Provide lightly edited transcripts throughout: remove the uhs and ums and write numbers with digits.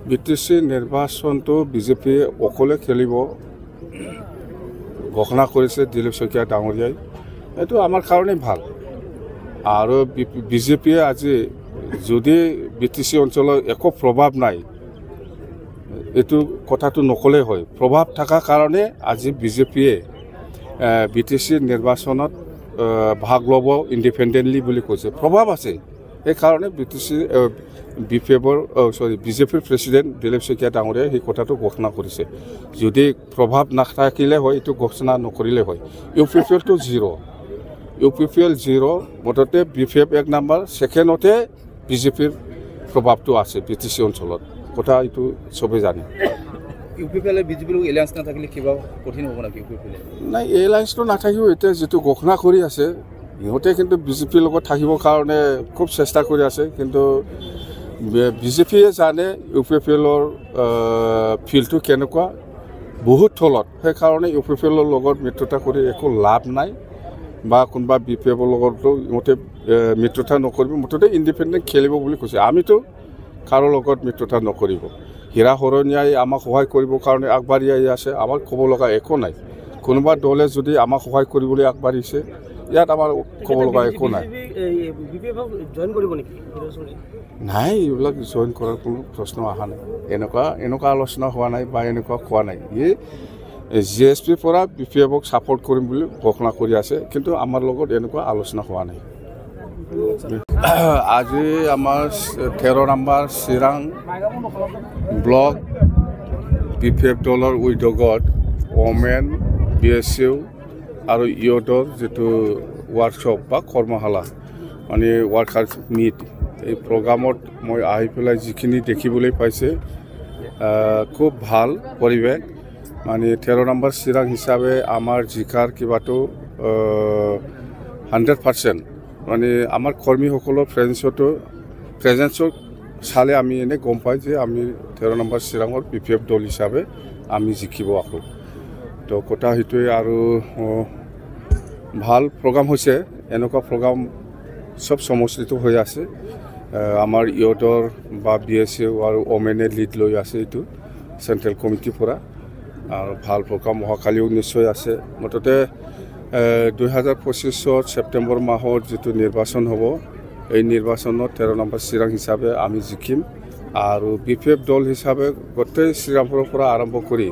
BTC নিৰ্বাচনটো বিজেপিয়ে অকলে খেলিব ঘোষণা কৰিছে দিলীপ শইকীয়া ডাঙৰীয়াই। এইটো আমাৰ কাৰণে ভাল। আৰু বিজেপিয়ে আজি যদি বিটিসি অঞ্চলৰ একো প্ৰভাৱ নাই, এইটো কথাটো নকলে হয়। প্ৰভাৱ থকাৰ কাৰণে আজি বিজেপিয়ে বিটিসি নিৰ্বাচনত ভাগ ল'ব ইণ্ডিপেণ্ডেণ্টলি বুলি কৈছে। প্ৰভাৱ আছে, সেইকাৰণে বিজেপিৰ প্ৰেছিডেণ্ট দিলীপ শইকীয়া ডাঙৰীয়াই সেই কথাটো ঘোষণা কৰিছে। যদি প্ৰভাৱ নাথাকিলে হয়, এইটো ঘোষণা নকৰিলে হয়। ইউপিপিএলটো জিৰ', মুঠতে বিপিএফ 1 নম্বৰ, ছেকেণ্ডতে বিজেপিৰ প্ৰভাৱটো আছে বিটিসি অঞ্চলত। কথা এইটো চবেই জানে। ইউপিপিএলে বিজেপিৰ এলায়েন্স নাথাকিলে কিবা কঠিন হ'ব নেকি? ইউপিপিএলে নাই, এলায়েন্সটো নাথাকিব। এতিয়া যিটো ঘোষণা কৰি আছে, ইহঁতে কিন্তু বিজেপিৰ লগত থাকিবৰ কাৰণে খুব চেষ্টা কৰি আছে। কিন্তু বিজেপিয়ে জানে ইউপিপিএলৰ ফিল্ডটো কেনেকুৱা, বহুত থলত। সেইকাৰণে ইউপিপিএলৰ লগত মিত্ৰতা কৰি একো লাভ নাই, বা কোনোবা বিপিএফৰ লগতো ইহঁতে মিত্ৰতা নকৰিব। মুঠতে ইণ্ডিপেণ্ডেণ্ট খেলিব বুলি কৈছে। আমিতো কাৰো লগত মিত্ৰতা নকৰিব। হীৰা শৰণীয়াই আমাক সহায় কৰিবৰ কাৰণে আগবাঢ়ি আহি আছে। আমাক ক'ব লগা একো নাই। কোনোবা দলে যদি আমাক সহায় কৰিবলৈ আগবাঢ়িছে, ইয়াত আমাৰ ক'ব লগা একো নাই। নাই, এইবিলাক জইন কৰাৰ কোনো প্ৰশ্ন অহা নাই। এনেকুৱা আলোচনা হোৱা নাই বা এনেকুৱা কোৱা নাই। জিএছপিৰ পৰা বিপিএফক ছাপৰ্ট কৰিম বুলি ঘোষণা কৰি আছে, কিন্তু আমাৰ লগত এনেকুৱা আলোচনা হোৱা নাই। আজি আমাৰ 13 নম্বৰ চিৰাং ব্লক বিপিএফ দলৰ উদ্যোগত ওমেন, BSU আৰু ইয়দৰ যিটো ৱৰ্কশ্বপ বা কৰ্মশালা, মানে ৱৰ্কাৰ্ছ মিট, এই প্ৰগ্ৰামত মই আহি পেলাই যিখিনি দেখিবলৈ পাইছে, খুব ভাল পৰিৱেশ। মানে 13 নম্বৰ চিৰাং হিচাপে আমাৰ জিকাৰ কিবাটো 100%, মানে আমাৰ কৰ্মীসকলৰ প্ৰেজেঞ্চৰ চালে আমি এনে গম পাই যে আমি 13 নম্বৰ চিৰাঙৰ বিপিএফ দল হিচাপে আমি জিকিব আকৌ। তো কথা সেইটোৱে। আৰু ভাল প্ৰগ্ৰাম হৈছে। এনেকুৱা প্ৰগ্ৰাম চব সমষ্টিত হৈ আছে। আমাৰ ইয়দৰ বা BSU আৰু ওমেনে লিড লৈ আছে এইটো চেণ্ট্ৰেল কমিটিৰ পৰা। আৰু ভাল প্ৰগ্ৰাম অহাকালিও নিশ্চয় আছে। মুঠতে 2025 ছেপ্টেম্বৰ মাহত যিটো নিৰ্বাচন হ'ব, এই নিৰ্বাচনত 13 নম্বৰ চিৰাং হিচাপে আমি জিকিম। আৰু বিপিএফ দল হিচাপে গোটেই শ্ৰীৰামপুৰৰ পৰা আৰম্ভ কৰি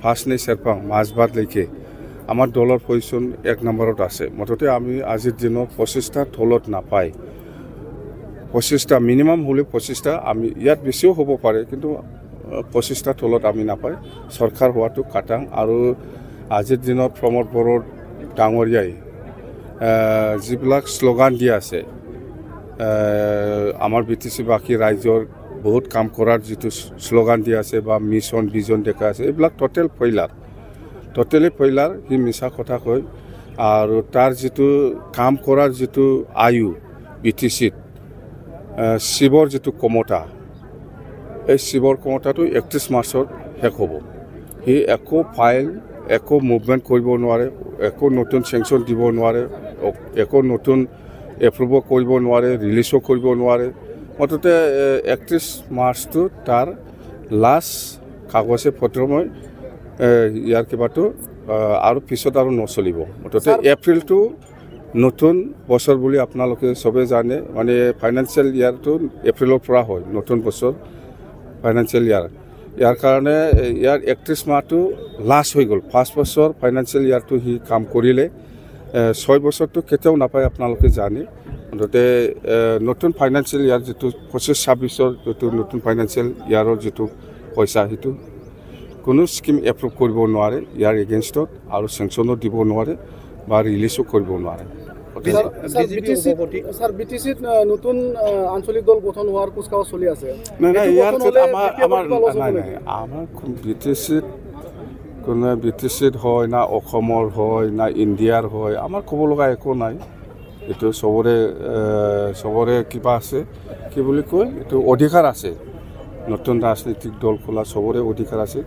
ফাৰ্ষ্টনে চেৰপাং মাজবাটলৈকে আমাৰ দলৰ পজিশ্যন 1 নম্বৰত আছে। মুঠতে আমি আজিৰ দিনত 25টা থলত নাপায়, 25টা মিনিমাম হ'লে 25টা, আমি ইয়াত বেছিও হ'ব পাৰে, কিন্তু 25টা থলত আমি নাপায়। চৰকাৰ হোৱাটো কাটাং। আৰু আজিৰ দিনত প্ৰমোদ বড়ো ডাঙৰীয়াই যিবিলাক শ্লোগান দি আছে, আমাৰ বিটিসি বাকী ৰাইজৰ বহুত কাম কৰাৰ যিটো শ্লোগান দি আছে বা মিছন ভিজন দেখা আছে, এইবিলাক টোটেলি ফেইলাৰ। সি মিছা কথা কয়। আৰু তাৰ যিটো কাম কৰাৰ যিটো আয়ু বিটিসিত, শিৱৰ যিটো ক্ষমতা, এই শিৱৰ ক্ষমতাটো 31 মাৰ্চত শেষ হ'ব। সি একো ফাইল, একো মুভমেণ্ট কৰিব নোৱাৰে, একো নতুন চেংচন দিব নোৱাৰে, একো নতুন এপ্ৰুভ কৰিব নোৱাৰে, ৰিলিজো কৰিব নোৱাৰে। মুঠতে 31 মাৰ্চটো তাৰ লাষ্ট কাগজে পত্ৰময় ইয়াৰ কিবাটো, আৰু পিছত আৰু নচলিব। মুঠতে এপ্ৰিলটো নতুন বছৰ বুলি আপোনালোকে চবেই জানে। মানে ফাইনেন্সিয়েল ইয়াৰটো এপ্ৰিলৰ পৰা হয়, নতুন বছৰ ফাইনেন্সিয়েল ইয়াৰ। ইয়াৰ কাৰণে ইয়াৰ 31 মাহটো লাষ্ট হৈ গ'ল। 5 বছৰ ফাইনেন্সিয়েল ইয়াৰটো সি কাম কৰিলে, 6 বছৰটো কেতিয়াও নাপায়, আপোনালোকে জানে। মুঠতে নতুন ফাইনেন্সিয়েল ইয়াৰ যিটো 25-26ৰ যিটো নতুন ফাইনেন্সিয়েল ইয়াৰৰ যিটো পইচা, সেইটো কোনো স্কিম এপ্ৰুভ কৰিব নোৱাৰে ইয়াৰ এগেইনষ্টত, আৰু চেংচনো দিব নোৱাৰে বা ৰিলিজো কৰিব নোৱাৰে। বিটিসিত নতুন আঞ্চলিক দল গঠন হোৱাৰ কুচকাৱাজ চলি আছে। নাই, আমাৰ বিটিসিত হয় না অসমৰ হয় না ইণ্ডিয়াৰ হয়, আমাৰ ক'ব লগা একো নাই। এইটো চবৰে কিবা আছে, কি বুলি কয়, এইটো অধিকাৰ আছে। নতুন ৰাজনৈতিক দল খোলা চবৰে অধিকাৰ আছে।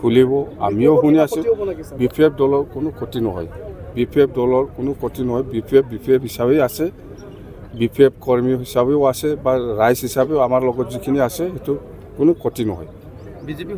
খুলিব, আমিও শুনি আছোঁ। বিপিএফ দলৰ কোনো ক্ষতি নহয়, বিপিএফ হিচাপেই আছে। BPF কৰ্মী হিচাপেও আছে বা ৰাইজ হিচাপেও আমাৰ লগত যিখিনি আছে সেইটো কোনো ক্ষতি নহয়। বিজেপি